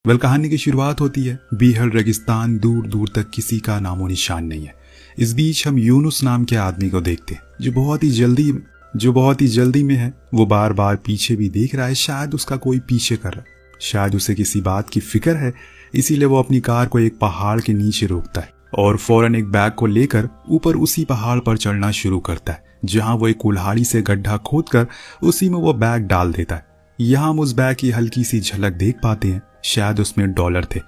कहानी की शुरुआत होती है बीहड़ रेगिस्तान, दूर दूर तक किसी का नामो निशान नहीं है। इस बीच हम यूनुस नाम के आदमी को देखते हैं जो बहुत ही जल्दी में है। वो बार बार पीछे भी देख रहा है, शायद उसका कोई पीछे कर रहा है, शायद उसे किसी बात की फिक्र है। इसीलिए वो अपनी कार को एक पहाड़ के नीचे रोकता है और फौरन एक बैग को लेकर ऊपर उसी पहाड़ पर चढ़ना शुरू करता है, जहां वो एक कुल्हाड़ी से गड्ढा खोदकर उसी में वो बैग डाल देता है। यहाँ हम उस बैग की हल्की सी झलक देख पाते हैं, शायद उसमें डॉलर थे,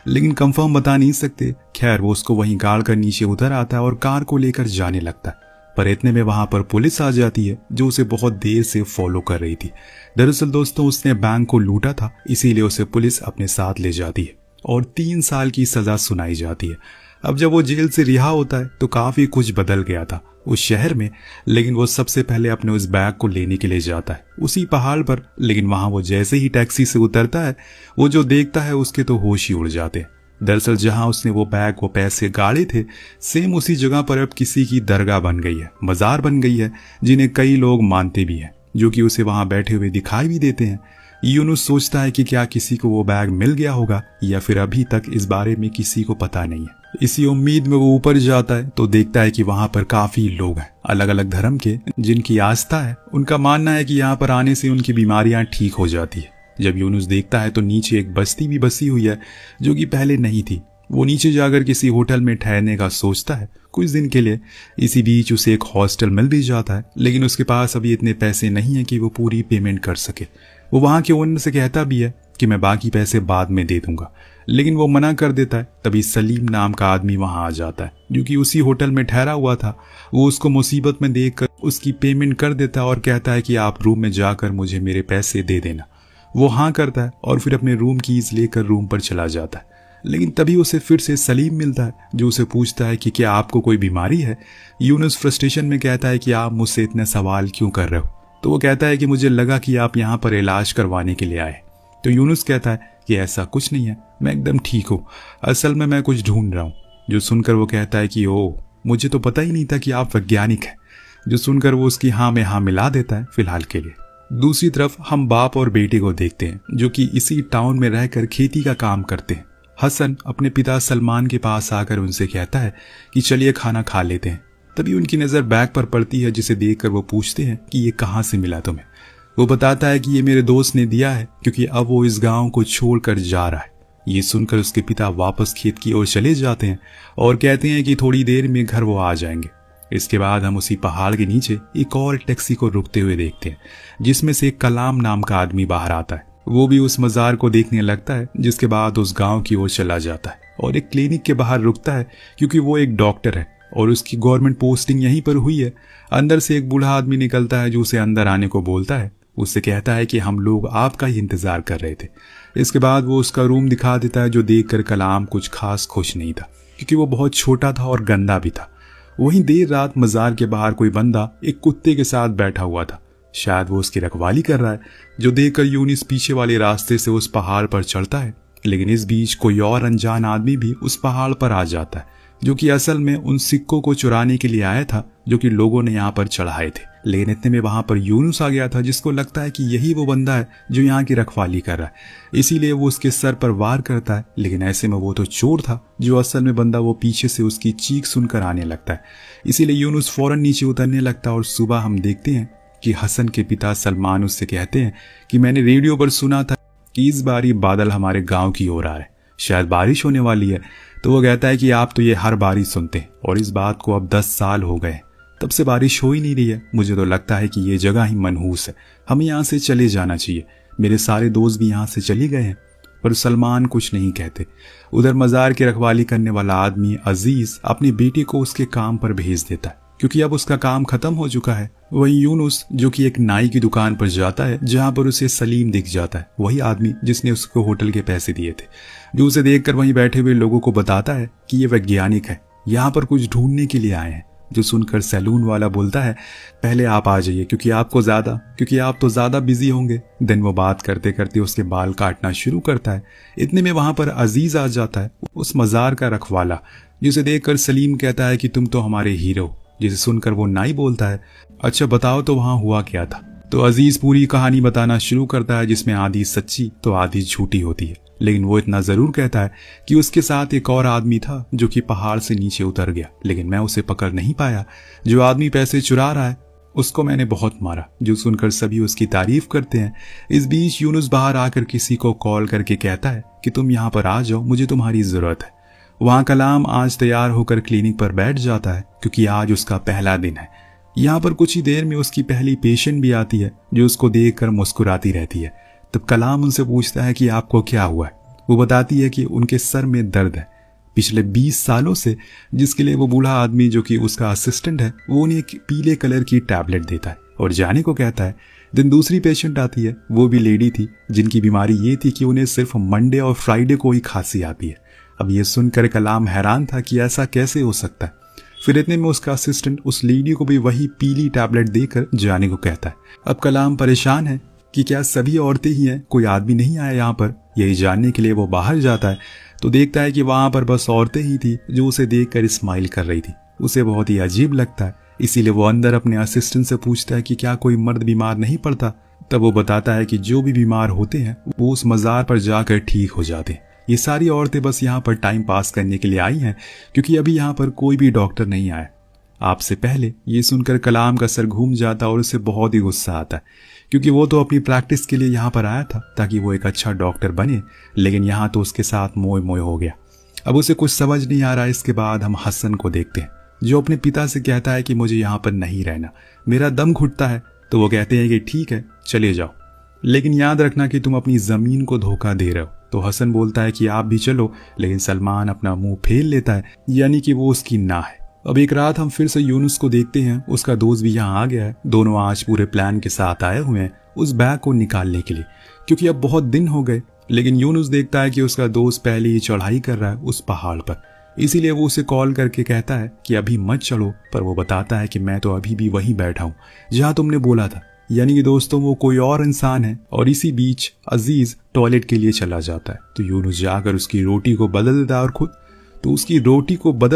लेकिन कंफर्म बता नहीं सकते। खैर, वो उसको वहीं गाड़ कर नीचे उतर आता है और कार को लेकर जाने लगता है। पर इतने में वहां पर पुलिस आ जाती है जो उसे बहुत देर से फॉलो कर रही थी। दरअसल दोस्तों, उसने बैंक को लूटा था, इसीलिए उसे पुलिस अपने साथ ले जाती है और 3 साल की सजा सुनाई जाती है। अब जब वो जेल से रिहा होता है तो काफी कुछ बदल गया था उस शहर में, लेकिन वो सबसे पहले अपने उस बैग को लेने के लिए जाता है उसी पहाड़ पर। लेकिन वहां वो जैसे ही टैक्सी से उतरता है, वो जो देखता है उसके तो होश ही उड़ जाते हैं। दरअसल जहां उसने वो बैग वो पैसे गाड़े थे, सेम उसी जगह पर अब किसी की दरगाह बन गई है, मजार बन गई है, जिन्हें कई लोग मानते भी हैं, जो कि उसे वहां बैठे हुए दिखाई भी देते हैं। यूनुस सोचता है कि क्या किसी को वो बैग मिल गया होगा या फिर अभी तक इस बारे में किसी को पता नहीं है। इसी उम्मीद में वो ऊपर जाता है तो देखता है कि वहां पर काफी लोग हैं, अलग अलग धर्म के, जिनकी आस्था है। उनका मानना है कि यहाँ पर आने से उनकी बीमारियां ठीक हो जाती है। जब यूनुस देखता है तो नीचे एक बस्ती भी बसी हुई है जो कि पहले नहीं थी। वो नीचे जाकर किसी होटल में ठहरने का सोचता है कुछ दिन के लिए। इसी बीच उसे एक हॉस्टल मिल भी जाता है, लेकिन उसके पास अभी इतने पैसे नहीं है कि वो पूरी पेमेंट कर सके। वो वहां के ओनर से कहता भी है कि मैं बाकी पैसे बाद में दे दूंगा, लेकिन वो मना कर देता है। तभी सलीम नाम का आदमी वहां आ जाता है जो कि उसी होटल में ठहरा हुआ था। वो उसको मुसीबत में देखकर उसकी पेमेंट कर देता है और कहता है कि आप रूम में जाकर मुझे मेरे पैसे दे देना। वो हाँ करता है और फिर अपने रूम कीज लेकर रूम पर चला जाता है। लेकिन तभी उसे फिर से सलीम मिलता है जो उसे पूछता है कि क्या आपको कोई बीमारी है। यूनुस फ्रस्ट्रेशन में कहता है कि आप मुझसे इतने सवाल क्यों कर रहे हो। तो वो कहता है कि मुझे लगा कि आप यहाँ पर इलाज करवाने के लिए आए। तो यूनुस कहता है कि ऐसा कुछ नहीं है, मैं एकदम ठीक हूँ, असल में मैं कुछ ढूंढ रहा हूँ। जो सुनकर वो कहता है कि ओ, मुझे तो पता ही नहीं था कि आप वैज्ञानिक हैं। जो सुनकर वो उसकी हाँ में हाँ मिला देता है फिलहाल के लिए। दूसरी तरफ हम बाप और बेटे को देखते हैं जो कि इसी टाउन में रहकर खेती का काम करते हैं। हसन अपने पिता सलमान के पास आकर उनसे कहता है कि चलिए खाना खा लेते हैं। तभी उनकी नज़र बैग पर पड़ती है, जिसे देखकर वो पूछते हैं कि ये कहाँ से मिला तुम्हें। वो बताता है कि ये मेरे दोस्त ने दिया है क्योंकि अब वो इस गांव को छोड़कर जा रहा है। ये सुनकर उसके पिता वापस खेत की ओर चले जाते हैं और कहते हैं कि थोड़ी देर में घर वो आ जाएंगे। इसके बाद हम उसी पहाड़ के नीचे एक और टैक्सी को रुकते हुए देखते हैं, जिसमें से एक कलाम नाम का आदमी बाहर आता है। वो भी उस मजार को देखने लगता है, जिसके बाद उस गांव की ओर चला जाता है और एक क्लिनिक के बाहर रुकता है क्योंकि वो एक डॉक्टर है और उसकी गवर्नमेंट पोस्टिंग यहीं पर हुई है। अंदर से एक बूढ़ा आदमी निकलता है जो उसे अंदर आने को बोलता है। उससे कहता है कि हम लोग आपका ही इंतजार कर रहे थे। इसके बाद वो उसका रूम दिखा देता है, जो देखकर कलाम कुछ खास खुश नहीं था क्योंकि वो बहुत छोटा था और गंदा भी था। वहीं देर रात मजार के बाहर कोई बंदा एक कुत्ते के साथ बैठा हुआ था, शायद वो उसकी रखवाली कर रहा है। जो देखकर यूनुस पीछे वाले रास्ते से उस पहाड़ पर चढ़ता है, लेकिन इस बीच कोई और अनजान आदमी भी उस पहाड़ पर आ जाता है, जो कि असल में उन सिक्कों को चुराने के लिए आया था जो कि लोगों ने यहाँ पर चढ़ाए थे। लेकिन इतने में वहां पर यूनुस आ गया था, जिसको लगता है कि यही वो बंदा है जो यहाँ की रखवाली कर रहा है। इसीलिए वो उसके सर पर वार करता है, लेकिन ऐसे में वो तो चोर था। जो असल में बंदा वो पीछे से उसकी चीख सुनकर आने लगता है। इसीलिए यूनुस फौरन नीचे उतरने लगता है और सुबह हम देखते हैं कि हसन के पिता सलमान उससे कहते हैं कि मैंने रेडियो पर सुना था कि इस बार ये बादल हमारे गाँव की ओर आ रहे, शायद बारिश होने वाली है। तो वो कहता है कि आप तो ये हर बारिश सुनते हैं और इस बात को अब 10 साल हो गए, तब से बारिश हो ही नहीं रही है। मुझे तो लगता है कि ये जगह ही मनहूस है, हमें यहाँ से चले जाना चाहिए। मेरे सारे दोस्त भी यहाँ से चले गए हैं। पर सलमान कुछ नहीं कहते। उधर मजार की रखवाली करने वाला आदमी अजीज अपने बेटे को उसके काम पर भेज देता है क्योंकि अब उसका काम खत्म हो चुका है। वहीं यूनुस जो कि एक नाई की दुकान पर जाता है, जहां पर उसे सलीम दिख जाता है, वही आदमी जिसने उसको होटल के पैसे दिए थे, जो उसे देखकर वहीं बैठे हुए लोगों को बताता है कि ये वैज्ञानिक है, यहाँ पर कुछ ढूंढने के लिए आए हैं। जो सुनकर सैलून वाला बोलता है पहले आप आ जाइए क्योंकि आप तो ज्यादा बिजी होंगे। देन वो बात करते करते उसके बाल काटना शुरू करता है। इतने में वहां पर अजीज आ जाता है, उस मजार का रखवाला, जिसे देखकर सलीम कहता है कि तुम तो हमारे हीरो। जिसे सुनकर वो नाई बोलता है अच्छा बताओ तो वहां हुआ क्या था। तो अजीज पूरी कहानी बताना शुरू करता है, जिसमें आधी सच्ची तो आधी झूठी होती है। लेकिन वो इतना ज़रूर कहता है कि उसके साथ एक और आदमी था जो कि पहाड़ से नीचे उतर गया, लेकिन मैं उसे पकड़ नहीं पाया। जो आदमी पैसे चुरा रहा है उसको मैंने बहुत मारा। जो सुनकर सभी उसकी तारीफ करते हैं। इस बीच यूनुस बाहर आकर किसी को कॉल करके कहता है कि तुम यहाँ पर आ जाओ, मुझे तुम्हारी ज़रूरत है। वहाँ कलाम आज तैयार होकर क्लिनिक पर बैठ जाता है क्योंकि आज उसका पहला दिन है। यहाँ पर कुछ ही देर में उसकी पहली पेशेंट भी आती है जो उसको देखकर मुस्कुराती रहती है। तब कलाम उनसे पूछता है कि आपको क्या हुआ है। वो बताती है कि उनके सर में दर्द है पिछले 20 सालों से, जिसके लिए वो बूढ़ा आदमी जो कि उसका असिस्टेंट है वो उन्हें एक पीले कलर की टैबलेट देता है और जाने को कहता है। दिन दूसरी पेशेंट आती है, वो भी लेडी थी जिनकी बीमारी ये थी कि उन्हें सिर्फ मंडे और फ्राइडे को ही खांसी आती है। अब ये सुनकर कलाम हैरान था कि ऐसा कैसे हो सकता है। फिर इतने में उसका असिस्टेंट उस लेडी को भी वही पीली टैबलेट देकर जाने को कहता है। अब कलाम परेशान है कि क्या सभी औरतें ही हैं, कोई आदमी नहीं आया यहाँ पर। यही जानने के लिए वो बाहर जाता है तो देखता है कि वहां पर बस औरतें ही थी जो उसे देखकर स्माइल कर रही थी। उसे बहुत ही अजीब लगता है, इसीलिए वो अंदर अपने असिस्टेंट से पूछता है कि क्या कोई मर्द बीमार नहीं पड़ता। तब वो बताता है कि जो भी बीमार होते हैं वो उस मज़ार पर जाकर ठीक हो जाते हैं। ये सारी औरतें बस यहाँ पर टाइम पास करने के लिए आई हैं क्योंकि अभी यहाँ पर कोई भी डॉक्टर नहीं आया आपसे पहले। ये सुनकर कलाम का सर घूम जाता और उसे बहुत ही गुस्सा आता है क्योंकि वो तो अपनी प्रैक्टिस के लिए यहाँ पर आया था ताकि वो एक अच्छा डॉक्टर बने, लेकिन यहाँ तो उसके साथ मोह मोह हो गया। अब उसे कुछ समझ नहीं आ रहा। इसके बाद हम हसन को देखते हैं जो अपने पिता से कहता है कि मुझे यहाँ पर नहीं रहना, मेरा दम घुटता है। तो वो कहते हैं कि ठीक है चले जाओ, लेकिन याद रखना कि तुम अपनी ज़मीन को धोखा दे रहे हो। तो हसन बोलता है कि आप भी चलो, लेकिन सलमान अपना मुंह फेर लेता है, यानी कि वो उसकी ना है। अब एक रात हम फिर से यूनुस को देखते हैं, उसका दोस्त भी यहाँ आ गया है। दोनों आज पूरे प्लान के साथ आए हुए हैं उस बैग को निकालने के लिए क्योंकि अब बहुत दिन हो गए। लेकिन यूनुस देखता है कि उसका दोस्त पहले ही चढ़ाई कर रहा है उस पहाड़ पर, इसीलिए वो उसे कॉल करके कहता है कि अभी मत चलो। पर वो बताता है कि मैं तो अभी भी वहीं बैठा हूँ जहाँ तुमने बोला था, यानी कि दोस्तों वो कोई और इंसान है। और इसी बीच अजीज टॉयलेट के लिए चला जाता है तो यूनुस जाकर उसकी रोटी को बदल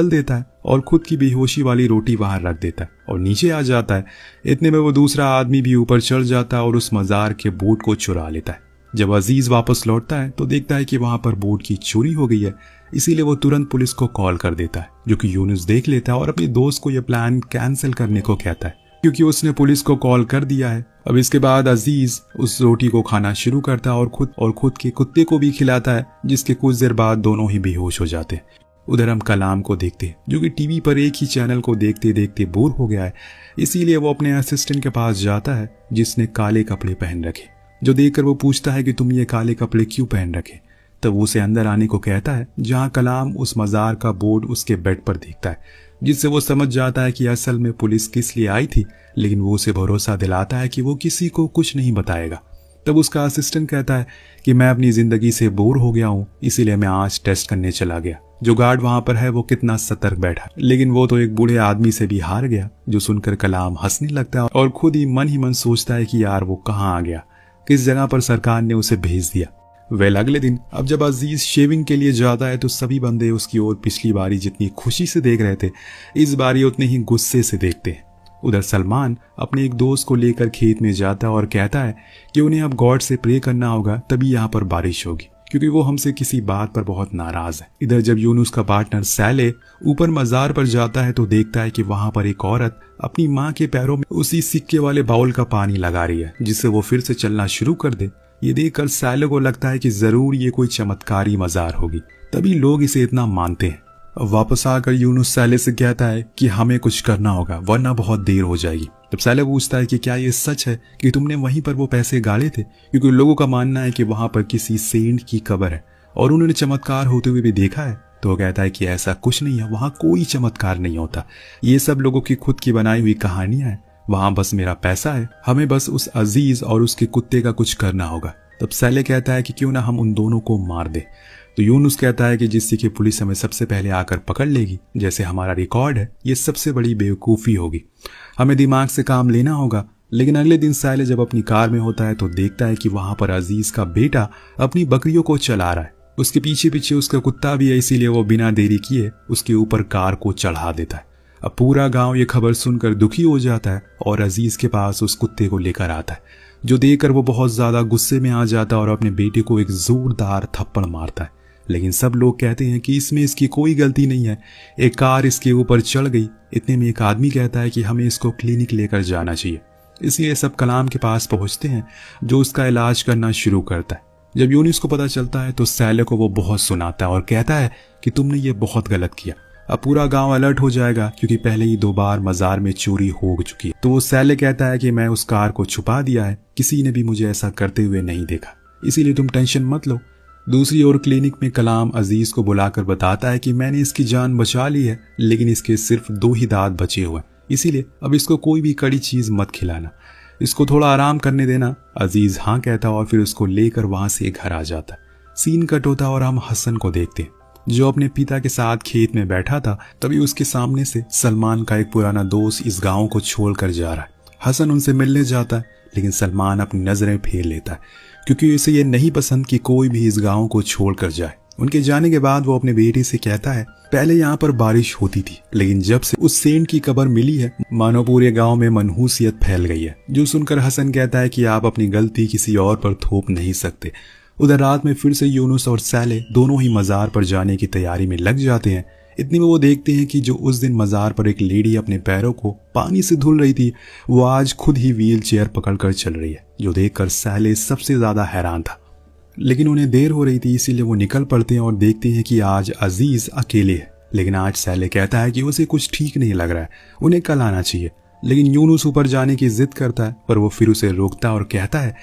देता है और खुद की बेहोशी वाली रोटी बाहर रख देता है और नीचे आ जाता है। इतने में वो दूसरा आदमी भी ऊपर चढ़ जाता है और उस मज़ार के बोट को चुरा लेता है। जब अजीज वापस लौटता है तो देखता है कि वहां पर बोट की चोरी हो गई है, इसीलिए वो तुरंत पुलिस को कॉल कर देता है, जो कि यूनुस देख लेता है और अपने दोस्त को यह प्लान कैंसिल करने को कहता है क्योंकि उसने पुलिस को कॉल कर दिया है। अब इसके बाद अजीज उस रोटी को खाना शुरू करता है और खुद के कुत्ते को भी खिलाता है, जिसके कुछ देर बाद दोनों ही बेहोश हो जाते हैं। उधर हम कलाम को देखते हैं जो कि टीवी पर एक ही चैनल को देखते देखते बोर हो गया है, इसीलिए वो अपने असिस्टेंट के पास जाता है जिसने काले कपड़े पहन रखे। जो देखकर वो पूछता है कि तुम ये काले कपड़े क्यों पहन रखे। तब वो उसे अंदर आने को कहता है जहाँ कलाम उस मज़ार का बोर्ड उसके बेड पर देखता है, जिससे वो समझ जाता है कि असल में पुलिस किस लिए आई थी। लेकिन वो उसे भरोसा दिलाता है कि वो किसी को कुछ नहीं बताएगा। तब उसका असिस्टेंट कहता है कि मैं अपनी ज़िंदगी से बोर हो गया हूँ, इसीलिए मैं आज टेस्ट करने चला गया। जो गार्ड वहां पर है वो कितना सतर्क बैठा, लेकिन वो तो एक बूढ़े आदमी से भी हार गया। जो सुनकर कलाम हंसने लगता है और खुद ही मन सोचता है कि यार वो कहाँ आ गया, किस जगह पर सरकार ने उसे भेज दिया। अगले दिन अब जब अजीज शेविंग के लिए जाता है तो सभी बंदे उसकी ओर पिछली बारी जितनी खुशी से देख रहे थे इस बारी उतने ही गुस्से से देखते हैं। उधर सलमान अपने एक दोस्त को लेकर खेत में जाता है और कहता है कि उन्हें अब गॉड से प्रे करना होगा, तभी यहाँ पर बारिश होगी, क्योंकि वो हमसे किसी बात पर बहुत नाराज है। इधर जब यूनुस का पार्टनर सैले ऊपर मज़ार पर जाता है तो देखता है कि वहां पर एक औरत अपनी माँ के पैरों में उसी सिक्के वाले बाउल का पानी लगा रही है, जिससे वो फिर से चलना शुरू कर दे। ये देखकर सैले को लगता है कि जरूर ये कोई चमत्कारी मज़ार होगी, तभी लोग इसे इतना मानते हैं। वापस आकर यूनुस सैले से कहता है कि हमें कुछ करना होगा वरना बहुत देर हो जाएगी। तब सैले पूछता है कि क्या ये सच है कि तुमने वहीं पर वो पैसे गाड़े थे, क्योंकि लोगों का मानना है कि वहां पर किसी सेंट की कब्र है और उन्होंने चमत्कार होते हुए भी देखा है। तो वो कहता है कि ऐसा कुछ नहीं है, वहां कोई चमत्कार नहीं होता, ये सब लोगों की खुद की बनाई हुई कहानियां हैं। वहां बस मेरा पैसा है, हमें बस उस अजीज और उसके कुत्ते का कुछ करना होगा। तब सैले कहता है कि क्यों ना हम उन दोनों को मार दे। तो यूनुस कहता है कि जिससे कि पुलिस हमें सबसे पहले आकर पकड़ लेगी, जैसे हमारा रिकॉर्ड है, ये सबसे बड़ी बेवकूफ़ी होगी, हमें दिमाग से काम लेना होगा। लेकिन अगले दिन सैले जब अपनी कार में होता है तो देखता है कि वहां पर अजीज का बेटा अपनी बकरियों को चला रहा है, उसके पीछे पीछे उसका कुत्ता भी है, इसीलिए वो बिना देरी किए उसके ऊपर कार को चढ़ा देता है। अब पूरा गांव ये खबर सुनकर दुखी हो जाता है और अजीज के पास उस कुत्ते को लेकर आता है। जो देखकर वो बहुत ज़्यादा गुस्से में आ जाता है और अपने बेटे को एक ज़ोरदार थप्पड़ मारता है। लेकिन सब लोग कहते हैं कि इसमें इसकी कोई गलती नहीं है, एक कार इसके ऊपर चढ़ गई। इतने में एक आदमी कहता है कि हमें इसको क्लिनिक लेकर जाना चाहिए। इसलिए सब कलाम के पास पहुंचते हैं, जो उसका इलाज करना शुरू करता है। जब यूनुस को पता चलता है तो सैले को वो बहुत सुनाता है और कहता है कि तुमने ये बहुत गलत किया। अब पूरा गांव अलर्ट हो जाएगा, क्योंकि पहले ही 2 बार मजार में चोरी हो चुकी है। तो वो सैले कहता है कि मैं उस कार को छुपा दिया है, किसी ने भी मुझे ऐसा करते हुए नहीं देखा, इसीलिए तुम टेंशन मत लो। दूसरी ओर क्लिनिक में कलाम अजीज को बुलाकर बताता है कि मैंने इसकी जान बचा ली है, लेकिन इसके सिर्फ 2 ही दांत बचे हुए हैं, इसीलिए अब इसको कोई भी कड़ी चीज मत खिलाना, इसको थोड़ा आराम करने देना। अजीज हाँ कहता और फिर उसको लेकर वहां से घर आ जाता। सीन कट होता और हम हसन को देखते हैं, जो अपने पिता के साथ खेत में बैठा था। तभी उसके सामने से सलमान का एक पुराना दोस्त इस गांव को छोड़कर जा रहा है। हसन उनसे मिलने जाता है, लेकिन सलमान अपनी नजरें फेर लेता है, क्योंकि उसे ये नहीं पसंद कि कोई भी इस गांव को छोड़कर जाए। उनके जाने के बाद वो अपने बेटे से कहता है, पहले यहाँ पर बारिश होती थी, लेकिन जब से उस सेंट की कब्र मिली है, मानो पूरे गांव में मनहूसियत फैल गई है। जो सुनकर हसन कहता है कि आप अपनी गलती किसी और पर थोप नहीं सकते। उधर रात में फिर से यूनुस और सैले दोनों ही मजार पर जाने की तैयारी में लग जाते हैं। इतने में वो देखते हैं कि जो उस दिन मजार पर एक लेडी अपने पैरों को पानी से धुल रही थी, वो आज खुद ही व्हील चेयर पकड़कर चल रही है, जो देखकर सैले सबसे ज्यादा हैरान था। लेकिन उन्हें देर हो रही थी, इसीलिए वो निकल पड़ते हैं और देखते हैं कि आज अजीज अकेले है। लेकिन आज सैले कहता है कि उसे कुछ ठीक नहीं लग रहा है, उन्हें कल आना चाहिए। लेकिन यूनुस ऊपर जाने की जिद करता है, पर वो फिर उसे रोकता है और कहता है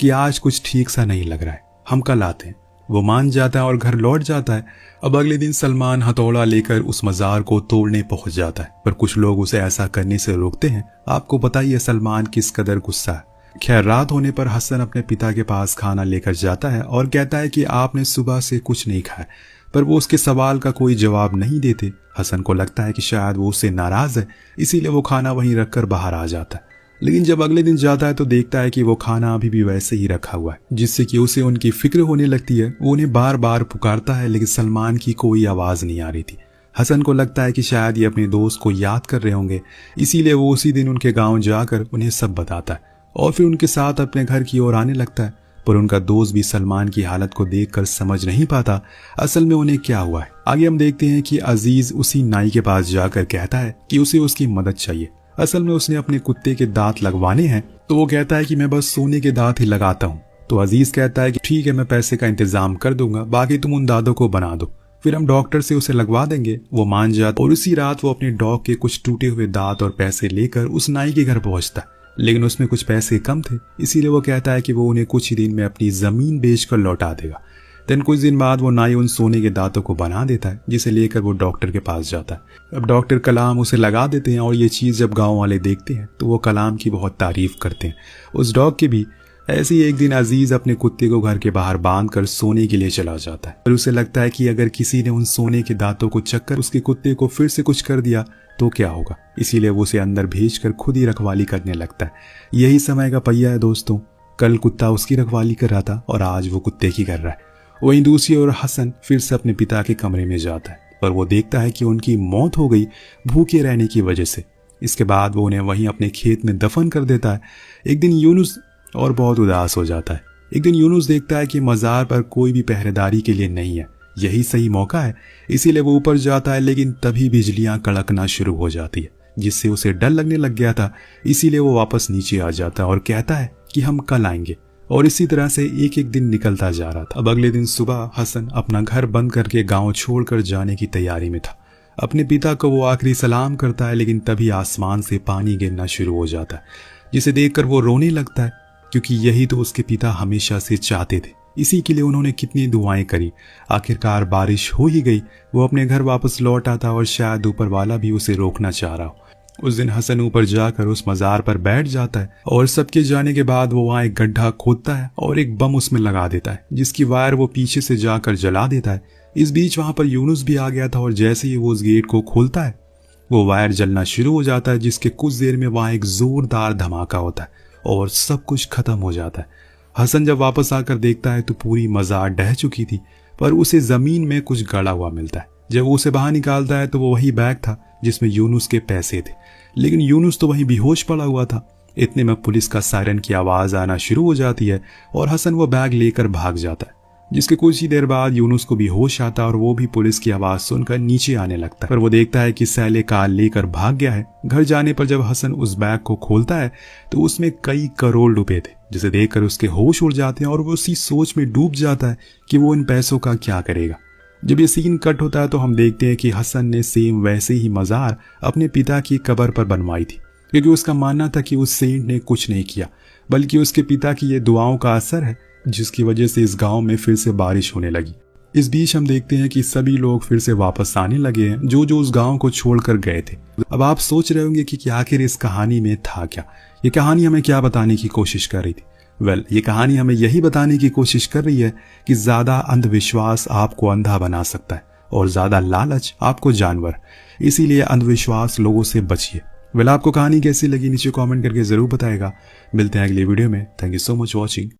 कि आज कुछ ठीक सा नहीं लग रहा है, हम कल आते हैं। वो मान जाता है और घर लौट जाता है। अब अगले दिन सलमान हथौड़ा लेकर उस मजार को तोड़ने पहुंच जाता है, पर कुछ लोग उसे ऐसा करने से रोकते हैं। आपको पता ही है सलमान किस कदर गुस्सा है। खैर, रात होने पर हसन अपने पिता के पास खाना लेकर जाता है और कहता है कि आपने सुबह से कुछ नहीं खाया, पर वो उसके सवाल का कोई जवाब नहीं देते। हसन को लगता है कि शायद वो उससे नाराज है, इसीलिए वो खाना वहीं रखकर बाहर आ जाता है। लेकिन जब अगले दिन जाता है तो देखता है कि वो खाना अभी भी वैसे ही रखा हुआ है, जिससे कि उसे उनकी फिक्र होने लगती है। वो उन्हें बार बार पुकारता है, लेकिन सलमान की कोई आवाज नहीं आ रही थी। हसन को लगता है कि शायद ये अपने दोस्त को याद कर रहे होंगे, इसीलिए वो उसी दिन उनके गांव जाकर उन्हें सब बताता है और फिर उनके साथ अपने घर की ओर आने लगता है। पर उनका दोस्त भी सलमान की हालत को देखकर समझ नहीं पाता असल में उन्हें क्या हुआ है। आगे हम देखते हैं कि अजीज उसी नाई के पास जाकर कहता है कि उसे उसकी मदद चाहिए। असल में उसने अपने कुत्ते के दांत लगवाने हैं, तो वो कहता है कि मैं बस सोने के दांत ही लगाता हूँ। तो अजीज कहता है कि ठीक है, मैं पैसे का इंतजाम कर दूंगा, बाकी तुम उन दांतों को बना दो, फिर हम डॉक्टर से उसे लगवा देंगे। वो मान जाता और उसी रात वो अपने डॉग के कुछ टूटे हुए दांत और पैसे लेकर उस नाई के घर पहुंचता है। लेकिन उसमें कुछ पैसे कम थे, इसीलिए वो कहता है कि वो उन्हें कुछ ही दिन में अपनी जमीन बेचकर लौटा देगा। देन कुछ दिन बाद वो नाई उन सोने के दांतों को बना देता है, जिसे लेकर वो डॉक्टर के पास जाता है। अब डॉक्टर कलाम उसे लगा देते हैं और ये चीज़ जब गांव वाले देखते हैं तो वो कलाम की बहुत तारीफ करते हैं, उस डॉग की भी। ऐसे ही एक दिन अजीज अपने कुत्ते को घर के बाहर बांधकर सोने के लिए चला जाता है, और उसे लगता है कि अगर किसी ने उन सोने के दांतों को चक्कर उसके कुत्ते को फिर से कुछ कर दिया तो क्या होगा, इसीलिए वो उसे अंदर भेजकर खुद ही रखवाली करने लगता है। यही समय का पहिया है दोस्तों, कल कुत्ता उसकी रखवाली कर रहा था और आज वो कुत्ते की कर रहा है। वहीं दूसरी ओर हसन फिर से अपने पिता के कमरे में जाता है, पर वो देखता है कि उनकी मौत हो गई भूखे रहने की वजह से। इसके बाद वो उन्हें वहीं अपने खेत में दफन कर देता है। एक दिन यूनुस और बहुत उदास हो जाता है। एक दिन यूनुस देखता है कि मजार पर कोई भी पहरेदारी के लिए नहीं है, यही सही मौका है, इसीलिए वो ऊपर जाता है। लेकिन तभी बिजलियां कड़कना शुरू हो जाती है, जिससे उसे डर लगने लग गया था, इसीलिए वो वापस नीचे आ जाता है और कहता है कि हम कल आएंगे। और इसी तरह से एक एक दिन निकलता जा रहा था। अब अगले दिन सुबह हसन अपना घर बंद करके गांव छोड़कर जाने की तैयारी में था। अपने पिता को वो आखिरी सलाम करता है, लेकिन तभी आसमान से पानी गिरना शुरू हो जाता है, जिसे देखकर वो रोने लगता है, क्योंकि यही तो उसके पिता हमेशा से चाहते थे। इसी के लिए उन्होंने कितनी दुआएं करी। आखिरकार बारिश हो ही गई। वो अपने घर वापस लौट आता और शायद ऊपर वाला भी उसे रोकना चाह रहा हो। उस दिन हसन ऊपर जाकर उस मजार पर बैठ जाता है और सबके जाने के बाद वो वहाँ एक गड्ढा खोदता है और एक बम उसमें लगा देता है, जिसकी वायर वो पीछे से जाकर जला देता है। इस बीच वहाँ पर यूनुस भी आ गया था और जैसे ही वो उस गेट को खोलता है वो वायर जलना शुरू हो जाता है, जिसके कुछ देर में वहाँ एक जोरदार धमाका होता है और सब कुछ खत्म हो जाता है। हसन जब वापस आकर देखता है तो पूरी मजार ढह चुकी थी, पर उसे जमीन में कुछ गड़ा हुआ मिलता है। जब वो उसे बाहर निकालता है तो वो वही बैग था जिसमें यूनुस के पैसे थे, लेकिन यूनुस तो वहीं बेहोश पड़ा हुआ था। इतने में पुलिस का सायरन की आवाज आना शुरू हो जाती है और हसन वो बैग लेकर भाग जाता है, जिसके कुछ ही देर बाद यूनुस को भी होश आता है और वो भी पुलिस की आवाज सुनकर नीचे आने लगता है। पर वो देखता है कि सैले कार लेकर भाग गया है। घर जाने पर जब हसन उस बैग को खोलता है तो उसमें कई करोड़ रुपए थे, जिसे देखकर उसके होश उड़ जाते हैं और वो उसी सोच में डूब जाता है कि वो इन पैसों का क्या करेगा। जब ये सीन कट होता है तो हम देखते हैं कि हसन ने सेम वैसे ही मज़ार अपने पिता की कब्र पर बनवाई थी, क्योंकि उसका मानना था कि उस सेंट ने कुछ नहीं किया बल्कि उसके पिता की ये दुआओं का असर है, जिसकी वजह से इस गांव में फिर से बारिश होने लगी। इस बीच हम देखते हैं कि सभी लोग फिर से वापस आने लगे हैं जो जो उस गांव को छोड़कर गए थे। अब आप सोच रहे होंगे कि आखिर इस कहानी में था क्या, ये कहानी हमें क्या बताने की कोशिश कर रही थी। ये कहानी हमें यही बताने की कोशिश कर रही है कि ज्यादा अंधविश्वास आपको अंधा बना सकता है और ज्यादा लालच आपको जानवर। इसीलिए अंधविश्वास लोगों से बचिए। आपको कहानी कैसी लगी नीचे कमेंट करके जरूर बताएगा। मिलते हैं अगली वीडियो में। Thank you so much watching.